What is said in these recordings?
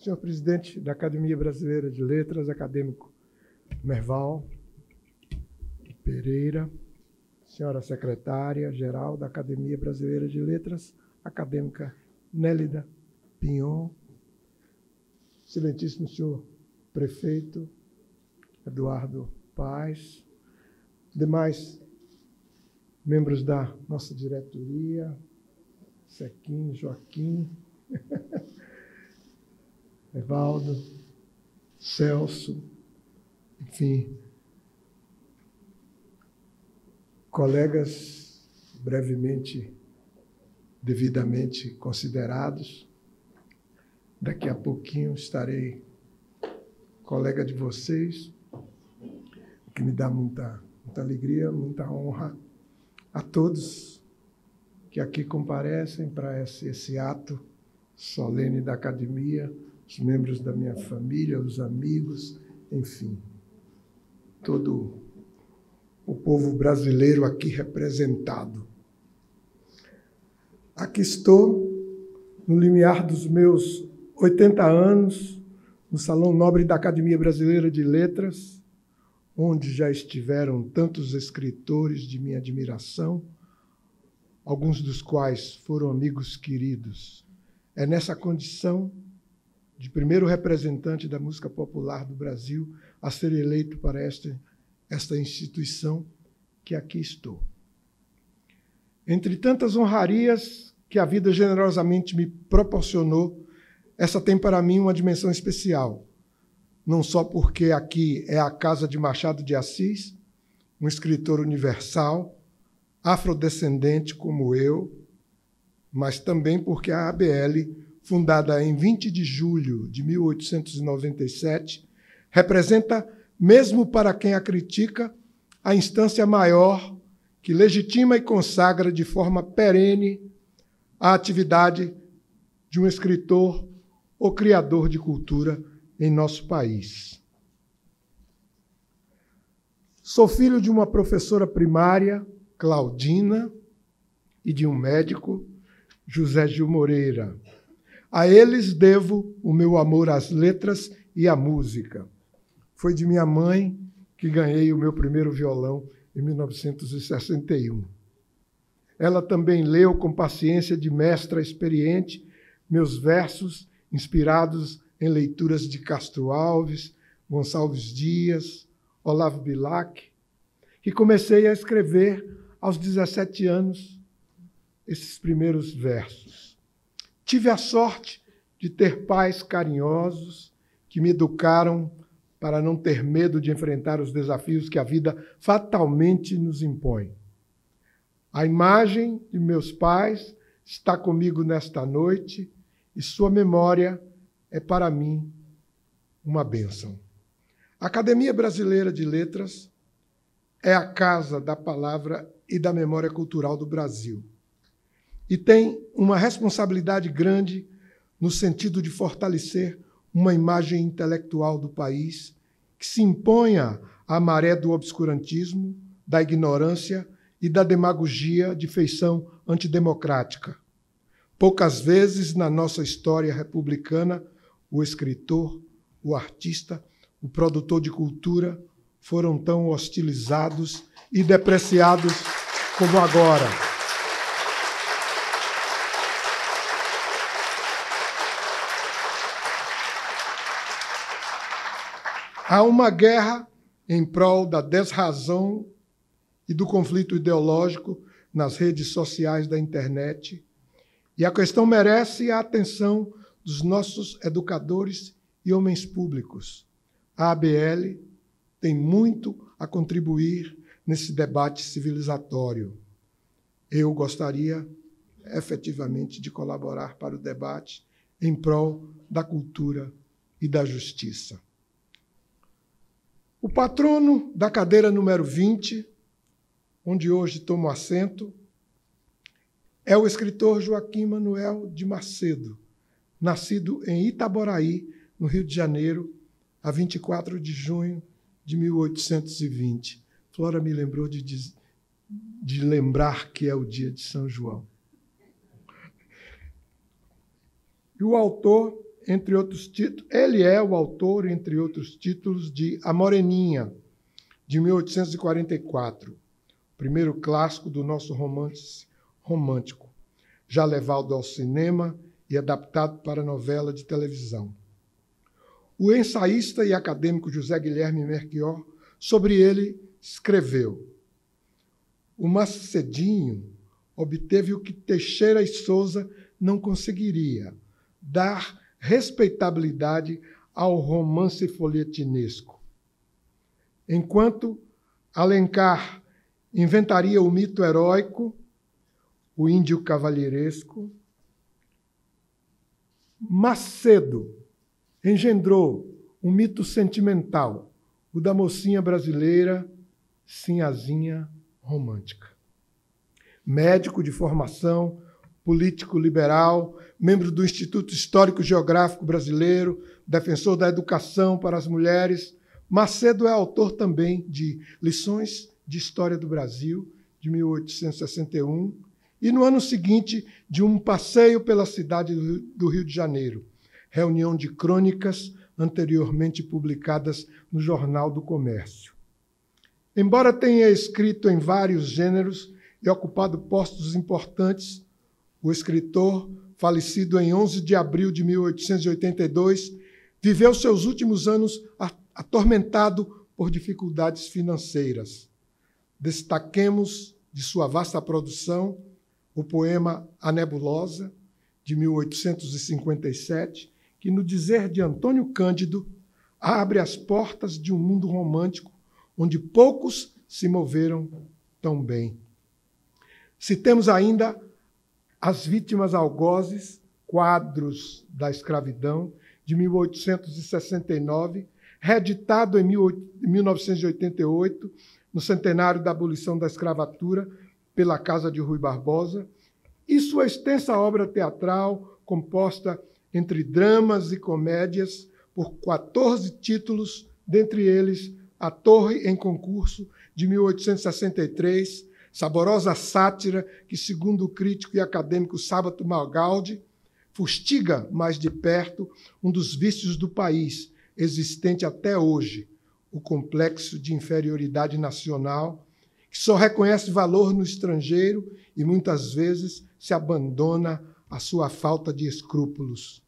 senhor presidente da Academia Brasileira de Letras, acadêmico Merval Pereira, senhora secretária-geral da Academia Brasileira de Letras, acadêmica Nélida Pinhon, excelentíssimo senhor prefeito Eduardo Paes, demais membros da nossa diretoria, Sequim, Joaquim, Evaldo, Celso, enfim, colegas brevemente, devidamente considerados. Daqui a pouquinho estarei colega de vocês, o que me dá muita alegria, muita honra a todos que aqui comparecem para esse ato solene da Academia, os membros da minha família, os amigos, enfim, todo o povo brasileiro aqui representado. Aqui estou, no limiar dos meus 80 anos, no Salão Nobre da Academia Brasileira de Letras, onde já estiveram tantos escritores de minha admiração, alguns dos quais foram amigos queridos. É nessa condição de primeiro representante da música popular do Brasil a ser eleito para esta instituição que aqui estou. Entre tantas honrarias que a vida generosamente me proporcionou, essa tem para mim uma dimensão especial, não só porque aqui é a casa de Machado de Assis, um escritor universal, afrodescendente como eu, mas também porque a ABL, fundada em 20 de julho de 1897, representa, mesmo para quem a critica, a instância maior que legitima e consagra de forma perene a atividade de um escritor ou criador de cultura em nosso país. Sou filho de uma professora primária, Claudina, e de um médico, José Gil Moreira. A eles devo o meu amor às letras e à música. Foi de minha mãe que ganhei o meu primeiro violão em 1961. Ela também leu com paciência de mestra experiente meus versos inspirados em leituras de Castro Alves, Gonçalves Dias, Olavo Bilac, que comecei a escrever aos 17 anos esses primeiros versos. Tive a sorte de ter pais carinhosos que me educaram para não ter medo de enfrentar os desafios que a vida fatalmente nos impõe. A imagem de meus pais está comigo nesta noite e sua memória é para mim uma bênção. A Academia Brasileira de Letras é a casa da palavra e da memória cultural do Brasil e tem uma responsabilidade grande no sentido de fortalecer uma imagem intelectual do país que se imponha à maré do obscurantismo, da ignorância e da demagogia de feição antidemocrática. Poucas vezes na nossa história republicana, o escritor, o artista, o produtor de cultura foram tão hostilizados e depreciados como agora. Há uma guerra em prol da desrazão e do conflito ideológico nas redes sociais da internet, e a questão merece a atenção dos nossos educadores e homens públicos. A ABL tem muito a contribuir nesse debate civilizatório. Eu gostaria, efetivamente, de colaborar para o debate em prol da cultura e da justiça. O patrono da cadeira número 20, onde hoje tomo assento, é o escritor Joaquim Manuel de Macedo, nascido em Itaboraí, no Rio de Janeiro, a 24 de junho de 1820. Flora me lembrou de lembrar que é o dia de São João. E o autor entre outros títulos, ele é o autor, entre outros títulos, de A Moreninha, de 1844, primeiro clássico do nosso romance romântico, já levado ao cinema e adaptado para novela de televisão. O ensaísta e acadêmico José Guilherme Melchior, sobre ele, escreveu: o Macedinho obteve o que Teixeira e Souza não conseguiria, dar respeitabilidade ao romance folhetinesco. Enquanto Alencar inventaria o mito heróico, o índio cavalheiresco, Macedo engendrou um mito sentimental, o da mocinha brasileira, sinhazinha romântica. Médico de formação, político liberal, membro do Instituto Histórico Geográfico Brasileiro, defensor da educação para as mulheres, Macedo é autor também de Lições de História do Brasil, de 1861, e no ano seguinte de Um Passeio pela Cidade do Rio de Janeiro, reunião de crônicas anteriormente publicadas no Jornal do Comércio. Embora tenha escrito em vários gêneros e ocupado postos importantes, o escritor, falecido em 11 de abril de 1882, viveu seus últimos anos atormentado por dificuldades financeiras. Destaquemos de sua vasta produção o poema A Nebulosa, de 1857, que, no dizer de Antônio Cândido, abre as portas de um mundo romântico onde poucos se moveram tão bem. Citemos ainda As Vítimas Algozes, Quadros da Escravidão, de 1869, reeditado em 1988, no centenário da abolição da escravatura, pela Casa de Rui Barbosa, e sua extensa obra teatral, composta entre dramas e comédias, por 14 títulos, dentre eles A Torre em Concurso, de 1863, saborosa sátira que, segundo o crítico e acadêmico Sábato Magaldi, fustiga mais de perto um dos vícios do país, existente até hoje, o complexo de inferioridade nacional, que só reconhece valor no estrangeiro e, muitas vezes, se abandona à sua falta de escrúpulos.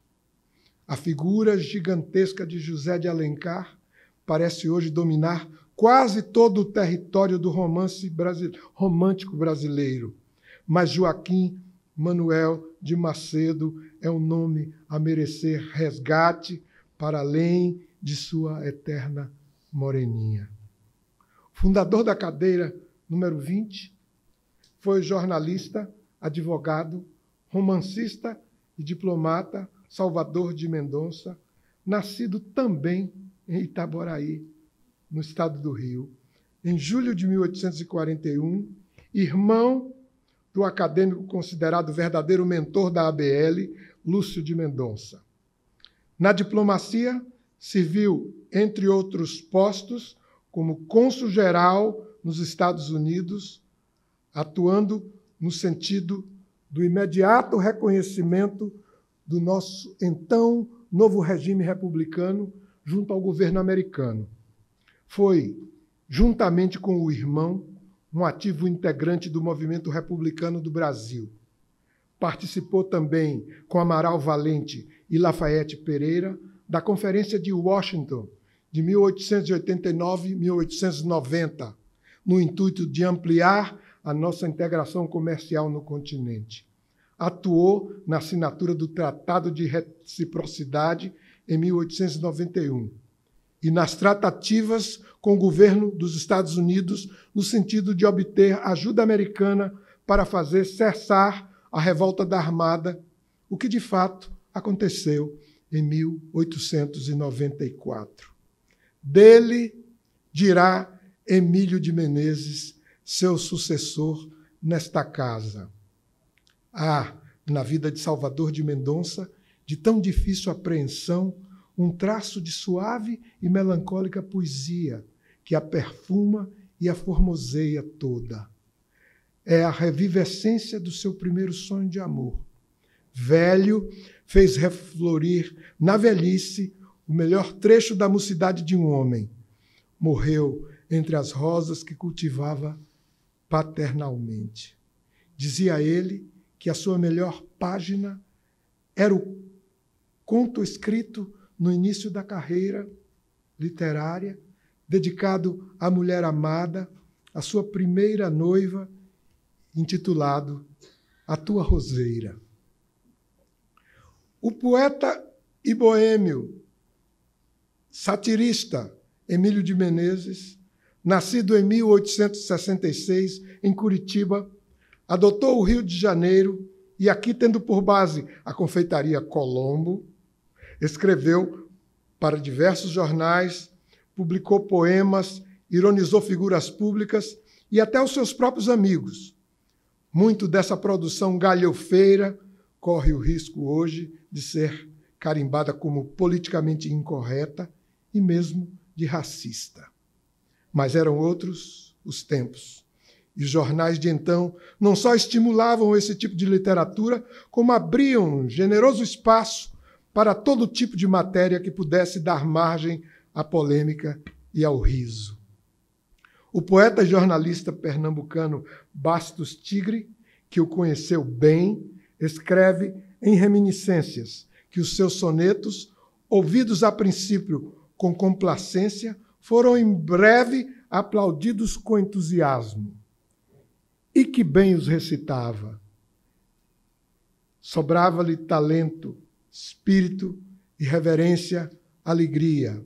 A figura gigantesca de José de Alencar parece hoje dominar quase todo o território do romance romântico brasileiro, mas Joaquim Manuel de Macedo é um nome a merecer resgate para além de sua eterna moreninha. Fundador da cadeira número 20, foi jornalista, advogado, romancista e diplomata Salvador de Mendonça, nascido também em Itaboraí, no estado do Rio, em julho de 1841, irmão do acadêmico considerado verdadeiro mentor da ABL, Lúcio de Mendonça. Na diplomacia, serviu, entre outros postos, como cônsul-geral nos Estados Unidos, atuando no sentido do imediato reconhecimento do nosso então novo regime republicano junto ao governo americano. Foi, juntamente com o irmão, um ativo integrante do movimento republicano do Brasil. Participou também, com Amaral Valente e Lafayette Pereira, da Conferência de Washington, de 1889-1890, no intuito de ampliar a nossa integração comercial no continente. Atuou na assinatura do Tratado de Reciprocidade em 1891 e nas tratativas com o governo dos Estados Unidos no sentido de obter ajuda americana para fazer cessar a revolta da Armada, o que de fato aconteceu em 1894. Dele dirá Emílio de Menezes, seu sucessor nesta casa. Há, na vida de Salvador de Mendonça, de tão difícil apreensão, um traço de suave e melancólica poesia que a perfuma e a formoseia toda. É a revivescência do seu primeiro sonho de amor. Velho, fez reflorir na velhice o melhor trecho da mocidade de um homem. Morreu entre as rosas que cultivava paternalmente. Dizia ele que a sua melhor página era o conto escrito no início da carreira literária, dedicado à mulher amada, à sua primeira noiva, intitulado A Tua Roseira. O poeta e boêmio, satirista Emílio de Menezes, nascido em 1866 em Curitiba, adotou o Rio de Janeiro e, aqui tendo por base a confeitaria Colombo, escreveu para diversos jornais, publicou poemas, ironizou figuras públicas e até os seus próprios amigos. Muito dessa produção galhofeira corre o risco hoje de ser carimbada como politicamente incorreta e mesmo de racista. Mas eram outros os tempos. E os jornais de então não só estimulavam esse tipo de literatura, como abriam um generoso espaço para todo tipo de matéria que pudesse dar margem à polêmica e ao riso. O poeta e jornalista pernambucano Bastos Tigre, que o conheceu bem, escreve em reminiscências que os seus sonetos, ouvidos a princípio com complacência, foram em breve aplaudidos com entusiasmo. E que bem os recitava! Sobrava-lhe talento, espírito, irreverência, alegria.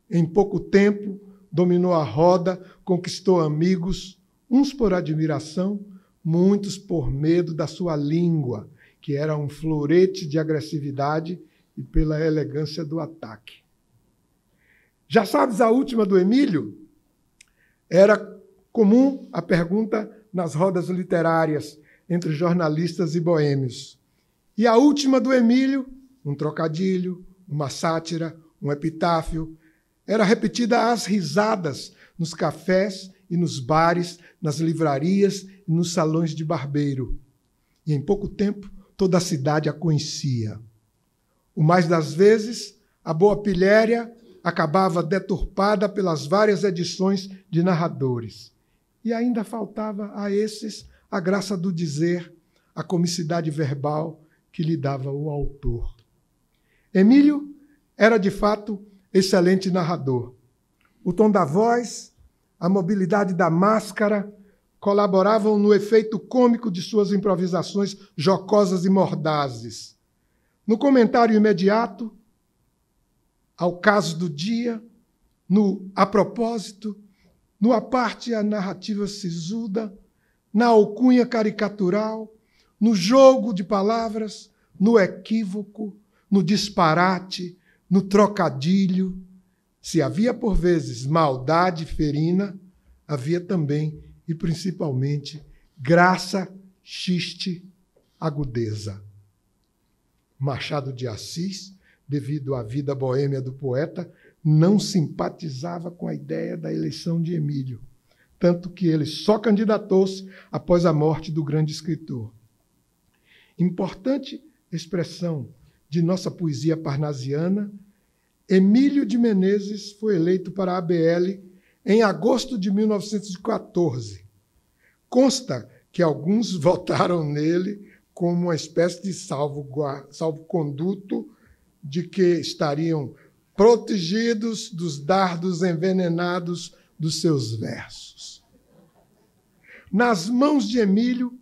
Em pouco tempo, dominou a roda, conquistou amigos, uns por admiração, muitos por medo da sua língua, que era um florete de agressividade, e pela elegância do ataque. Já sabes a última do Emílio? Era comum a pergunta nas rodas literárias entre jornalistas e boêmios. E a última do Emílio, um trocadilho, uma sátira, um epitáfio, era repetida às risadas nos cafés e nos bares, nas livrarias e nos salões de barbeiro. E em pouco tempo toda a cidade a conhecia. O mais das vezes, a boa pilhéria acabava deturpada pelas várias edições de narradores. E ainda faltava a esses a graça do dizer, a comicidade verbal que lhe dava o autor. Emílio era, de fato, excelente narrador. O tom da voz, a mobilidade da máscara colaboravam no efeito cômico de suas improvisações jocosas e mordazes. No comentário imediato, ao caso do dia, no a propósito, no à parte a narrativa sisuda, na alcunha caricatural, no jogo de palavras, no equívoco, no disparate, no trocadilho. Se havia, por vezes, maldade ferina, havia também, e principalmente, graça, xiste, agudeza. Machado de Assis, devido à vida boêmia do poeta, não simpatizava com a ideia da eleição de Emílio, tanto que ele só candidatou-se após a morte do grande escritor. Importante expressão de nossa poesia parnasiana, Emílio de Menezes foi eleito para a ABL em agosto de 1914. Consta que alguns votaram nele como uma espécie de salvo-conduto de que estariam protegidos dos dardos envenenados dos seus versos. Nas mãos de Emílio,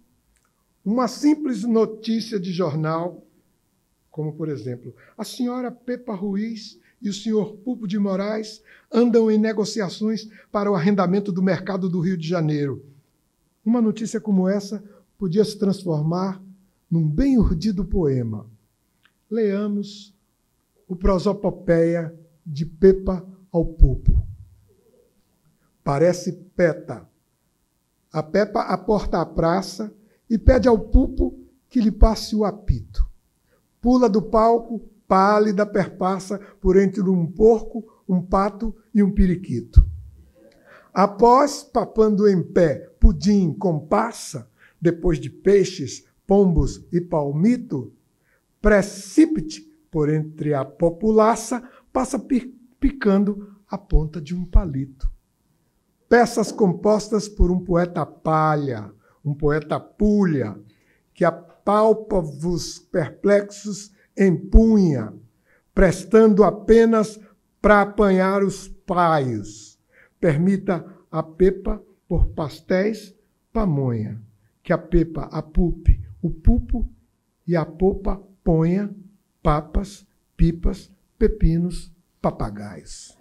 uma simples notícia de jornal, como, por exemplo, a senhora Pepa Ruiz e o senhor Pulpo de Moraes andam em negociações para o arrendamento do mercado do Rio de Janeiro. Uma notícia como essa podia se transformar num bem urdido poema. Leamos o Prosopopeia de Pepa ao Pulpo. Parece Peta. A Pepa aporta à praça e pede ao Pulpo que lhe passe o apito. Pula do palco, pálida, perpassa por entre um porco, um pato e um periquito. Após, papando em pé, pudim com passa, depois de peixes, pombos e palmito, precipite por entre a populaça, passa picando a ponta de um palito. Peças compostas por um poeta palha, um poeta pulha, que apalpa-vos perplexos empunha, prestando apenas para apanhar os paios. Permita a pepa por pastéis pamonha, que a pepa apulpe o pulpo e a popa ponha papas, pipas, pepinos, papagaios.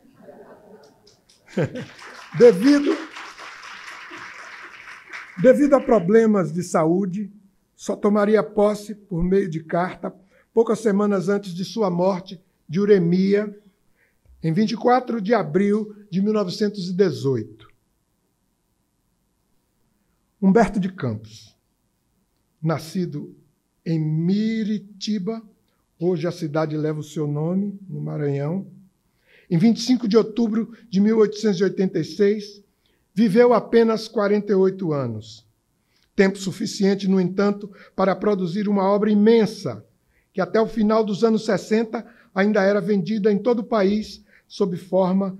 Devido a problemas de saúde, só tomaria posse por meio de carta, poucas semanas antes de sua morte, de uremia, em 24 de abril de 1918. Humberto de Campos, nascido em Miritiba, hoje a cidade leva o seu nome, no Maranhão, em 25 de outubro de 1886, viveu apenas 48 anos. Tempo suficiente, no entanto, para produzir uma obra imensa, que até o final dos anos 60 ainda era vendida em todo o país sob forma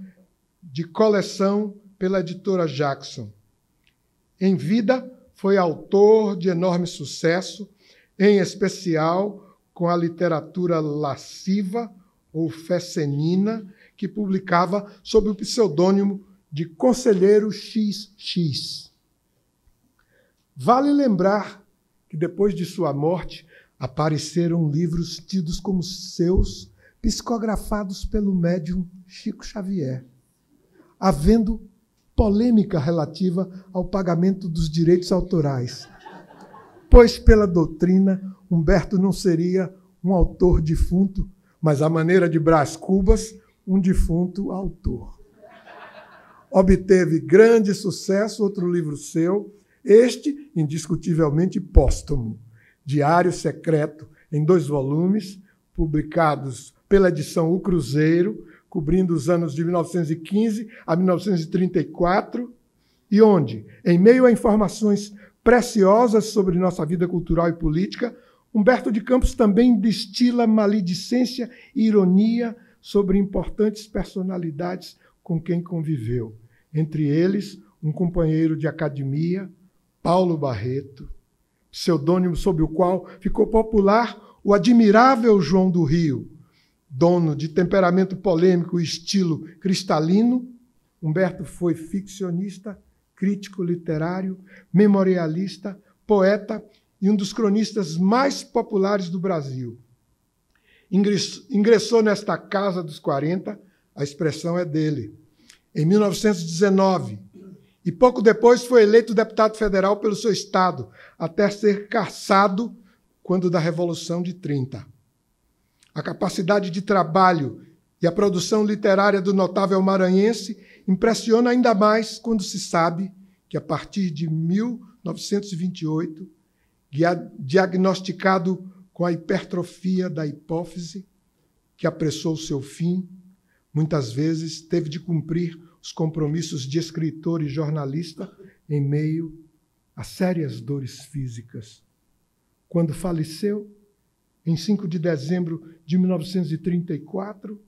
de coleção pela editora Jackson. Em vida, foi autor de enorme sucesso, em especial com a literatura lasciva ou fecenina, que publicava sob o pseudônimo de Conselheiro XX. Vale lembrar que, depois de sua morte, apareceram livros tidos como seus, psicografados pelo médium Chico Xavier, havendo polêmica relativa ao pagamento dos direitos autorais, pois, pela doutrina, Humberto não seria um autor defunto, mas, à maneira de Brás Cubas, um defunto autor. Obteve grande sucesso outro livro seu, este indiscutivelmente póstumo, Diário Secreto, em 2 volumes, publicados pela edição O Cruzeiro, cobrindo os anos de 1915 a 1934, e onde, em meio a informações preciosas sobre nossa vida cultural e política, Humberto de Campos também destila maledicência e ironia sobre importantes personalidades com quem conviveu. Entre eles, um companheiro de academia, Paulo Barreto, pseudônimo sob o qual ficou popular o admirável João do Rio. Dono de temperamento polêmico e estilo cristalino, Humberto foi ficcionista, crítico literário, memorialista, poeta e um dos cronistas mais populares do Brasil. Ingressou nesta Casa dos 40, a expressão é dele, em 1919, e pouco depois foi eleito deputado federal pelo seu estado, até ser cassado quando da Revolução de 30. A capacidade de trabalho e a produção literária do notável maranhense impressiona ainda mais quando se sabe que, a partir de 1928, diagnosticado com a hipertrofia da hipófise, que apressou seu fim, muitas vezes teve de cumprir os compromissos de escritor e jornalista em meio a sérias dores físicas. Quando faleceu, em 5 de dezembro de 1934,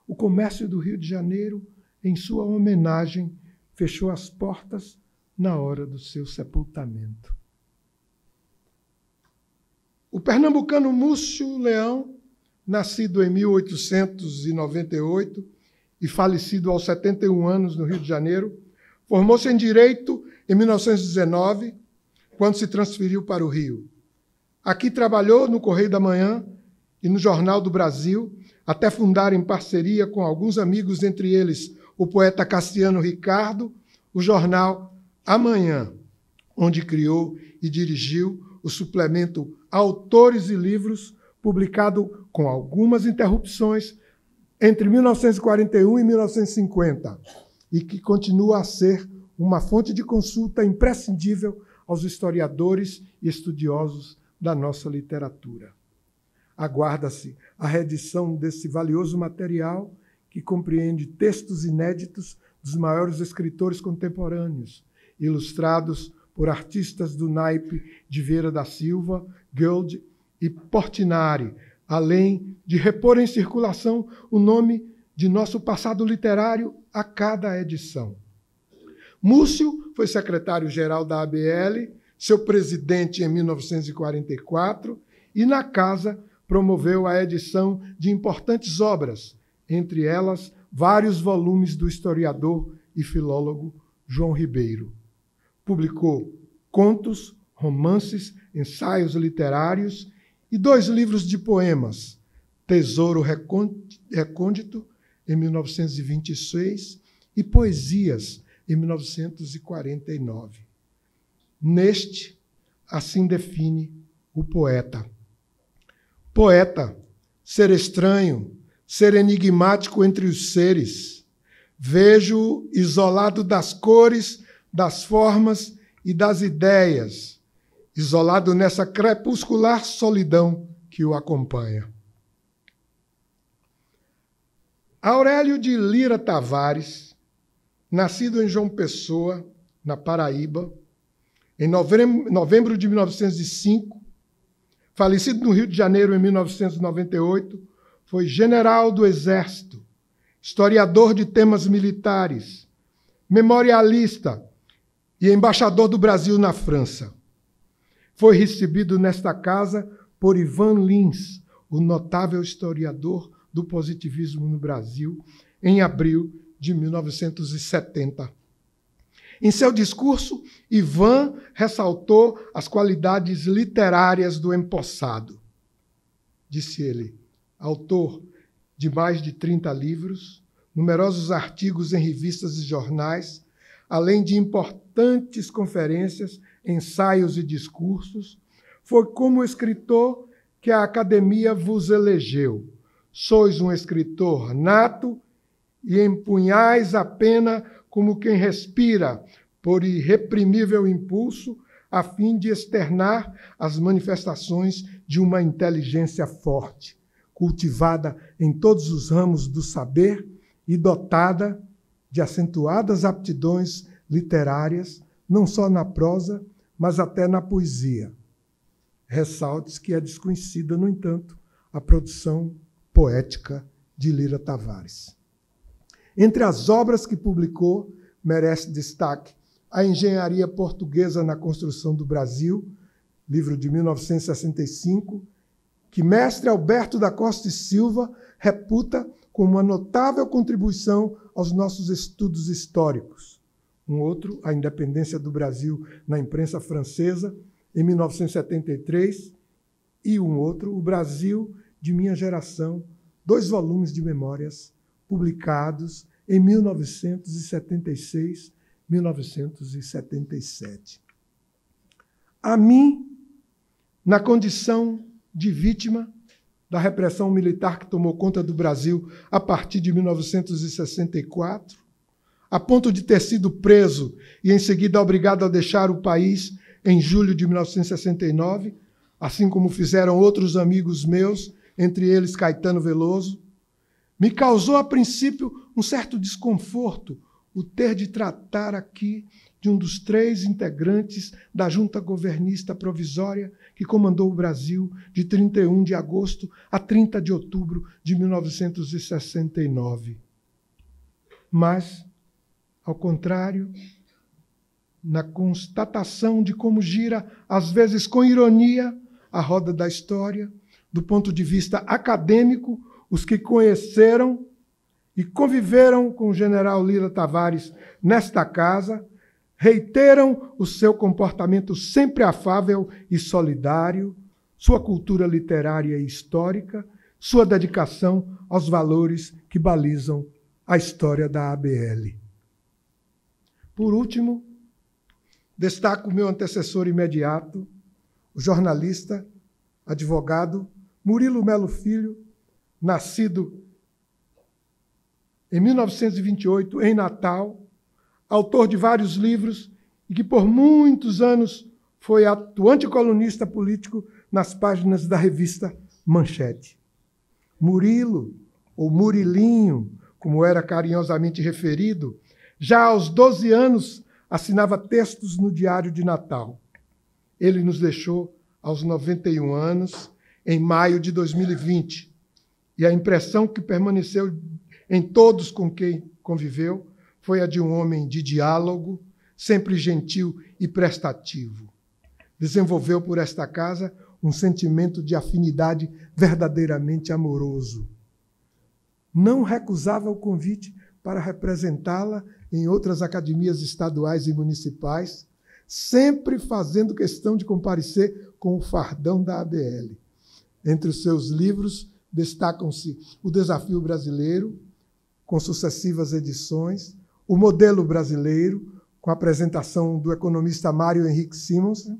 o comércio do Rio de Janeiro, em sua homenagem, fechou as portas na hora do seu sepultamento. O pernambucano Múcio Leão, nascido em 1898 e falecido aos 71 anos no Rio de Janeiro, formou-se em Direito em 1919, quando se transferiu para o Rio. Aqui trabalhou no Correio da Manhã e no Jornal do Brasil, até fundar em parceria com alguns amigos, entre eles o poeta Cassiano Ricardo, o jornal Amanhã, onde criou e dirigiu o suplemento Autores e Livros, publicado com algumas interrupções entre 1941 e 1950, e que continua a ser uma fonte de consulta imprescindível aos historiadores e estudiosos da nossa literatura. Aguarda-se a reedição desse valioso material, que compreende textos inéditos dos maiores escritores contemporâneos, ilustrados por artistas do naipe de Vieira da Silva, Gould e Portinari, além de repor em circulação o nome de nosso passado literário a cada edição. Múcio foi secretário-geral da ABL, seu presidente em 1944, e na casa promoveu a edição de importantes obras, entre elas vários volumes do historiador e filólogo João Ribeiro. Publicou contos, romances, ensaios literários e 2 livros de poemas, Tesouro Recôndito, em 1926, e Poesias, em 1949. Neste, assim define o poeta. Poeta, ser estranho, ser enigmático entre os seres. Vejo-o isolado das cores, das formas e das ideias, isolado nessa crepuscular solidão que o acompanha. Aurélio de Lira Tavares, nascido em João Pessoa, na Paraíba, em novembro de 1905, falecido no Rio de Janeiro em 1998, foi general do Exército, historiador de temas militares, memorialista e embaixador do Brasil na França. Foi recebido nesta casa por Ivan Lins, o notável historiador do positivismo no Brasil, em abril de 1970. Em seu discurso, Ivan ressaltou as qualidades literárias do empossado. Disse ele, autor de mais de 30 livros, numerosos artigos em revistas e jornais, além de importantes conferências, ensaios e discursos, foi como escritor que a Academia vos elegeu. Sois um escritor nato e empunhais a pena como quem respira por irreprimível impulso, a fim de externar as manifestações de uma inteligência forte, cultivada em todos os ramos do saber e dotada de acentuadas aptidões literárias, não só na prosa, mas até na poesia. Ressalte que é desconhecida, no entanto, a produção poética de Lira Tavares. Entre as obras que publicou, merece destaque A Engenharia Portuguesa na Construção do Brasil, livro de 1965, que mestre Alberto da Costa e Silva reputa como uma notável contribuição aos nossos estudos históricos. Um outro, A Independência do Brasil na Imprensa Francesa, em 1973, e um outro, O Brasil de Minha Geração, 2 volumes de memórias publicados em 1976, 1977. A mim, na condição de vítima da repressão militar que tomou conta do Brasil a partir de 1964, a ponto de ter sido preso e em seguida obrigado a deixar o país em julho de 1969, assim como fizeram outros amigos meus, entre eles Caetano Veloso, me causou, a princípio, um certo desconforto o ter de tratar aqui de um dos 3 integrantes da junta governista provisória que comandou o Brasil de 31 de agosto a 30 de outubro de 1969. Mas, ao contrário, na constatação de como gira, às vezes com ironia, a roda da história, do ponto de vista acadêmico, os que conheceram e conviveram com o general Lira Tavares nesta casa, reiteram o seu comportamento sempre afável e solidário, sua cultura literária e histórica, sua dedicação aos valores que balizam a história da ABL. Por último, destaco o meu antecessor imediato, o jornalista, advogado Murilo Melo Filho, nascido em 1928, em Natal, autor de vários livros e que por muitos anos foi atuante colunista político nas páginas da revista Manchete. Murilo, ou Murilinho, como era carinhosamente referido, já aos 12 anos assinava textos no Diário de Natal. Ele nos deixou aos 91 anos em maio de 2020, e a impressão que permaneceu em todos com quem conviveu foi a de um homem de diálogo, sempre gentil e prestativo. Desenvolveu por esta casa um sentimento de afinidade verdadeiramente amoroso. Não recusava o convite para representá-la em outras academias estaduais e municipais, sempre fazendo questão de comparecer com o fardão da ABL. Entre os seus livros destacam-se O Desafio Brasileiro, com sucessivas edições, O Modelo Brasileiro, com a apresentação do economista Mário Henrique Simonsen,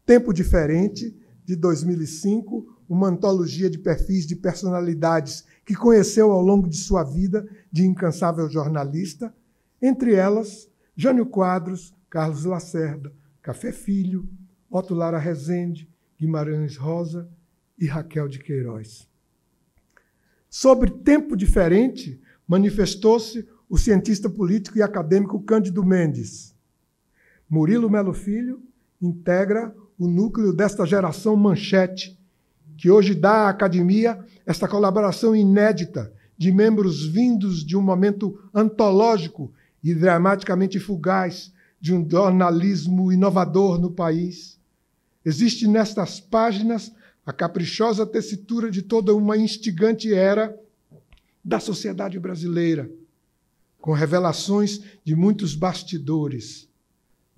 Tempo Diferente, de 2005, uma antologia de perfis de personalidades que conheceu ao longo de sua vida de incansável jornalista, entre elas Jânio Quadros, Carlos Lacerda, Café Filho, Otto Lara Rezende, Guimarães Rosa e Raquel de Queiroz. Sobre Tempo Diferente, manifestou-se o cientista político e acadêmico Cândido Mendes. Murilo Melo Filho integra o núcleo desta geração Manchete, que hoje dá à academia esta colaboração inédita de membros vindos de um momento antológico e dramaticamente fugaz de um jornalismo inovador no país. Existe nestas páginas a caprichosa tessitura de toda uma instigante era da sociedade brasileira, com revelações de muitos bastidores.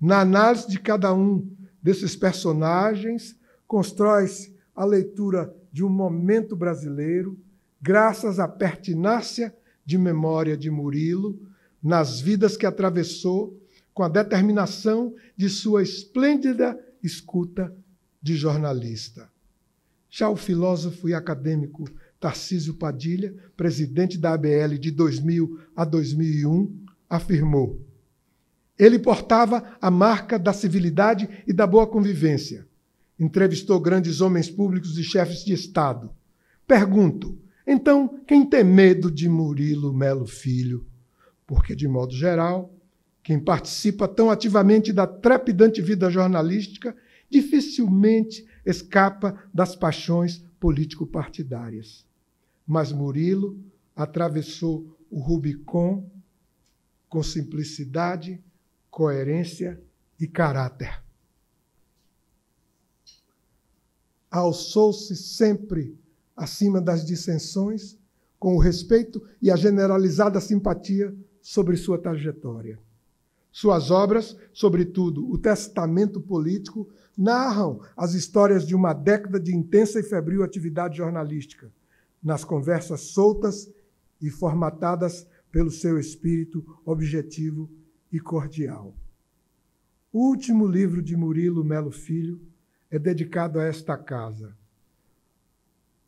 Na análise de cada um desses personagens, constrói-se a leitura de um momento brasileiro, graças à pertinácia de memória de Murilo, nas vidas que atravessou, com a determinação de sua esplêndida escuta de jornalista. Já o filósofo e acadêmico Tarcísio Padilha, presidente da ABL de 2000 a 2001, afirmou: ele portava a marca da civilidade e da boa convivência. Entrevistou grandes homens públicos e chefes de Estado. Pergunto, então, quem tem medo de Murilo Melo Filho? Porque, de modo geral, quem participa tão ativamente da trepidante vida jornalística dificilmente escapa das paixões político-partidárias. Mas Murilo atravessou o Rubicon com simplicidade, coerência e caráter. Alçou-se sempre acima das dissensões, com o respeito e a generalizada simpatia sobre sua trajetória. Suas obras, sobretudo o Testamento Político, narram as histórias de uma década de intensa e febril atividade jornalística, nas conversas soltas e formatadas pelo seu espírito objetivo e cordial. O último livro de Murilo Melo Filho é dedicado a esta casa.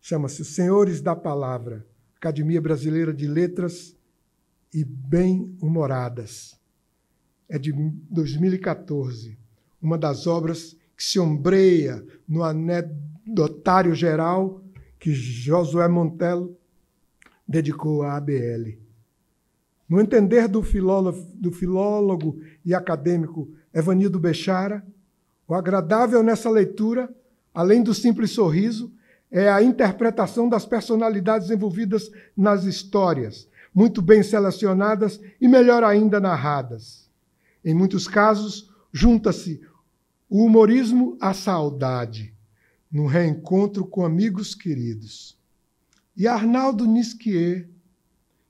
Chama-se Os Senhores da Palavra, Academia Brasileira de Letras e Bem-Humoradas. É de 2014, uma das obras que se ombreia no anedotário geral que Josué Montello dedicou à ABL. No entender do filólogo e acadêmico Evanildo Bechara, o agradável nessa leitura, além do simples sorriso, é a interpretação das personalidades envolvidas nas histórias, muito bem selecionadas e, melhor ainda, narradas. Em muitos casos, junta-se o humorismo à saudade, num reencontro com amigos queridos. E Arnaldo Nisquier,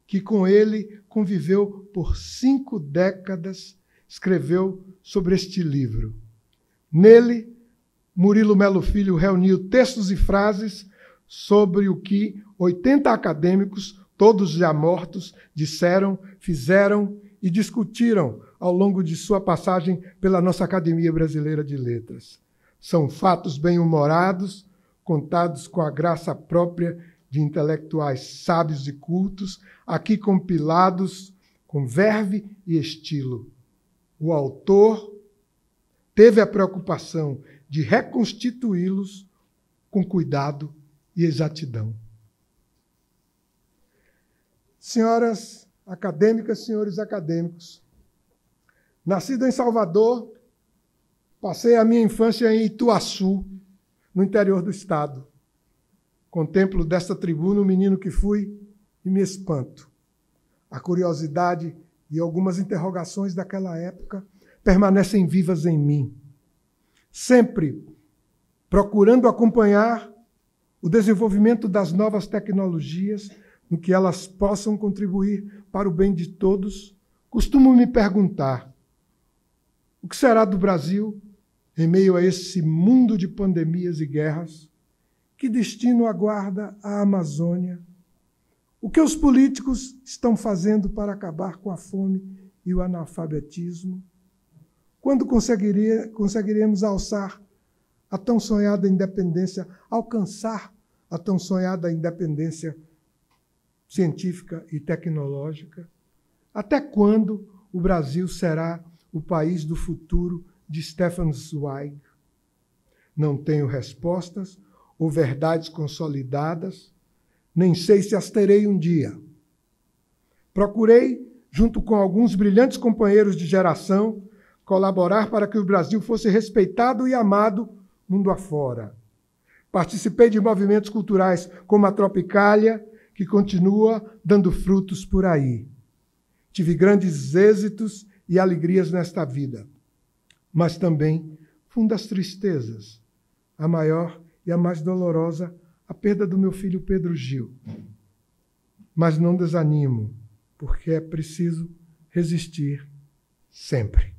que com ele conviveu por 5 décadas, escreveu sobre este livro. Nele, Murilo Melo Filho reuniu textos e frases sobre o que 80 acadêmicos, todos já mortos, disseram, fizeram e discutiram ao longo de sua passagem pela nossa Academia Brasileira de Letras. São fatos bem-humorados, contados com a graça própria de intelectuais sábios e cultos, aqui compilados com verve e estilo. O autor teve a preocupação de reconstituí-los com cuidado e exatidão. Senhoras acadêmicas, senhores acadêmicos, nascido em Salvador, passei a minha infância em Ituaçu, no interior do estado. Contemplo desta tribuna o menino que fui e me espanto. A curiosidade e algumas interrogações daquela época permanecem vivas em mim, sempre procurando acompanhar o desenvolvimento das novas tecnologias, no que elas possam contribuir para o bem de todos. Costumo me perguntar: o que será do Brasil em meio a esse mundo de pandemias e guerras? Que destino aguarda a Amazônia? O que os políticos estão fazendo para acabar com a fome e o analfabetismo? Quando conseguiremos alçar a tão sonhada independência, alcançar a tão sonhada independência científica e tecnológica? Até quando o Brasil será o país do futuro de Stefan Zweig? Não tenho respostas ou verdades consolidadas, nem sei se as terei um dia. Procurei, junto com alguns brilhantes companheiros de geração, colaborar para que o Brasil fosse respeitado e amado mundo afora. Participei de movimentos culturais como a Tropicália, que continua dando frutos por aí. Tive grandes êxitos e alegrias nesta vida, mas também fundas tristezas. A maior e a mais dolorosa, a perda do meu filho Pedro Gil. Mas não desanimo, porque é preciso resistir sempre.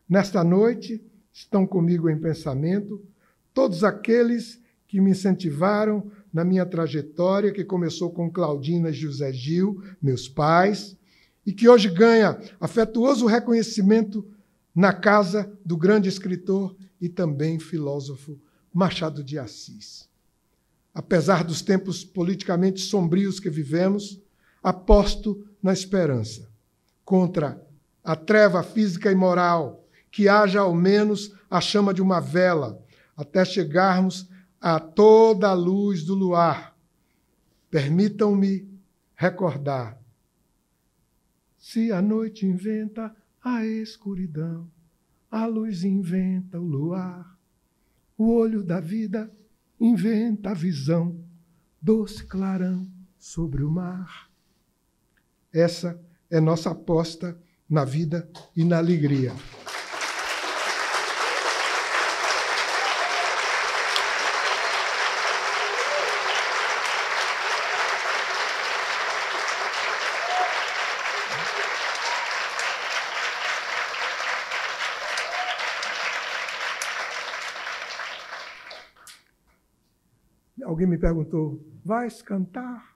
Nesta noite, estão comigo em pensamento todos aqueles que me incentivaram na minha trajetória, que começou com Claudina e José Gil, meus pais, e que hoje ganha afetuoso reconhecimento na casa do grande escritor e também filósofo Machado de Assis. Apesar dos tempos politicamente sombrios que vivemos, aposto na esperança. Contra a treva física e moral, que haja ao menos a chama de uma vela, até chegarmos a toda a luz do luar. Permitam-me recordar. Se a noite inventa a escuridão, a luz inventa o luar. O olho da vida inventa a visão, doce clarão sobre o mar. Essa é nossa aposta na vida e na alegria. Alguém me perguntou: vais cantar?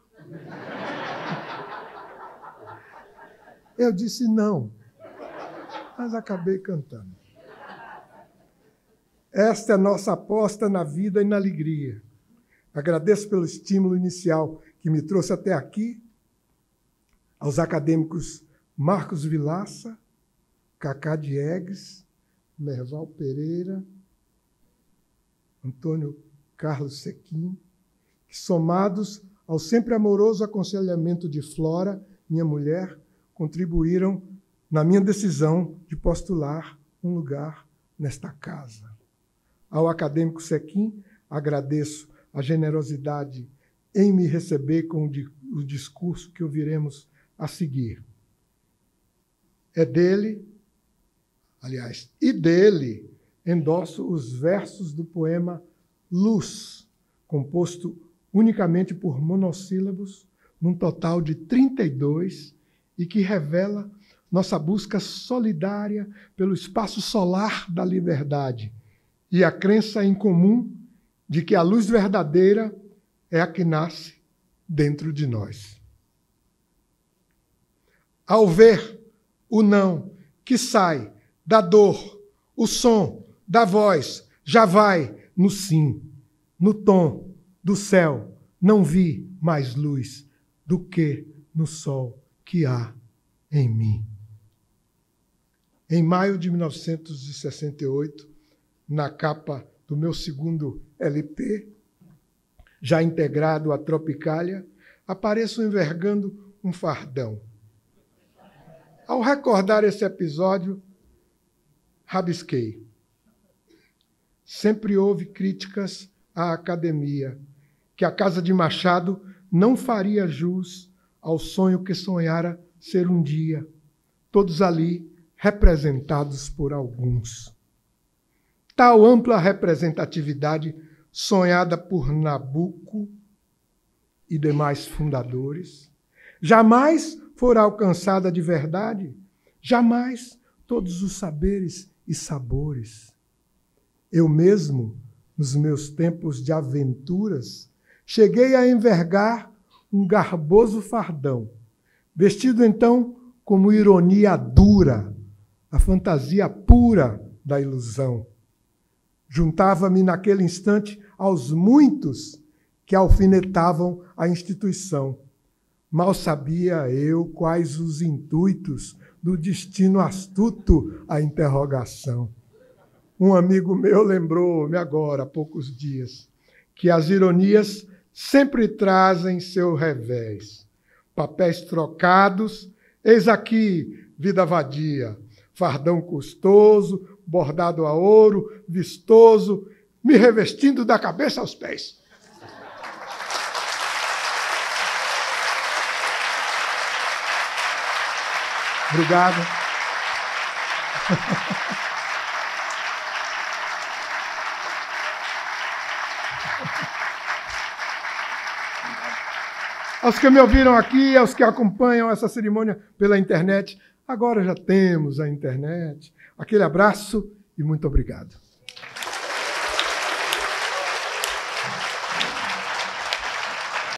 Eu disse não, mas acabei cantando. Esta é a nossa aposta na vida e na alegria. Agradeço pelo estímulo inicial que me trouxe até aqui, aos acadêmicos Marcos Vilaça, Cacá Diegues, Merval Pereira, Antônio Carlos Sequim, que, somados ao sempre amoroso aconselhamento de Flora, minha mulher, contribuíram na minha decisão de postular um lugar nesta casa. Ao acadêmico Sequim, agradeço a generosidade em me receber com o discurso que ouviremos a seguir. É dele, aliás, e dele, endosso os versos do poema Luz, composto unicamente por monossílabos, num total de 32, e que revela nossa busca solidária pelo espaço solar da liberdade e a crença em comum de que a luz verdadeira é a que nasce dentro de nós. Ao ver o não que sai da dor, o som da voz já vai no sim, no tom do céu, não vi mais luz do que no sol que há em mim. Em maio de 1968, na capa do meu segundo LP, já integrado à Tropicália, apareço envergando um fardão. Ao recordar esse episódio, rabisquei. Sempre houve críticas à academia, que a casa de Machado não faria jus ao sonho que sonhara ser um dia, todos ali representados por alguns. Tal ampla representatividade sonhada por Nabuco e demais fundadores, jamais fora alcançada de verdade, jamais todos os saberes e sabores. Eu mesmo, nos meus tempos de aventuras, cheguei a envergar um garboso fardão, vestido então como ironia dura, a fantasia pura da ilusão. Juntava-me naquele instante aos muitos que alfinetavam a instituição. Mal sabia eu quais os intuitos do destino astuto à interrogação. Um amigo meu lembrou-me agora, há poucos dias, que as ironias sempre trazem seu revés. Papéis trocados, eis aqui, vida vadia, fardão custoso, bordado a ouro, vistoso, me revestindo da cabeça aos pés. Obrigado. Aos que me ouviram aqui, aos que acompanham essa cerimônia pela internet, agora já temos a internet. Aquele abraço e muito obrigado.